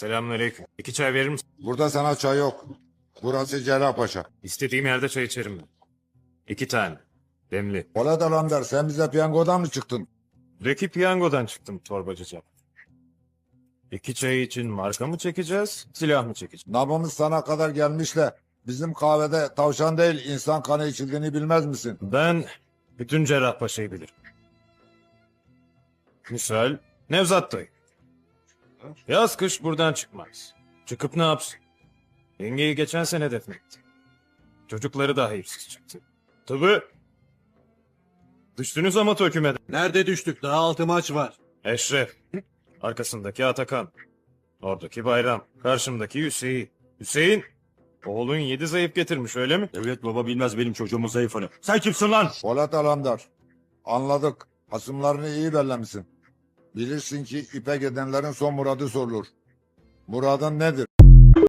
Selamünaleyküm. 2 çay verir misin? Burada sana çay yok. Burası Cerrahpaşa. İstediğim yerde çay içerim ben. 2 tane. Demli. Polat Alemdar, sen bize piyangodan mı çıktın? Reki piyangodan çıktım torbacıca. 2 çay için marka mı çekeceğiz, silah mı çekeceğiz? Namımız sana kadar gelmişle bizim kahvede tavşan değil insan kanı içildiğini bilmez misin? Ben bütün Cerrahpaşa'yı bilirim. Misal Nevzat dayı. Yaz kış buradan çıkmaz. Çıkıp ne yapsın? Yengeyi geçen sene defnetti. Çocukları da hayıfsız çıktı. Tabii. Düştünüz ama töküme. Nerede düştük? Daha 6 maç var. Eşref. Arkasındaki Atakan. Oradaki Bayram. Karşımdaki Hüseyin. Hüseyin. Oğlun 7 zayıf getirmiş öyle mi? Evet baba bilmez benim çocuğumun zayıfını. Sen kimsin lan? Polat Alemdar, anladık. Hasımlarını iyi bellemişsin. Bilirsin ki ipek edenlerin son muradı sorulur. Muradın nedir?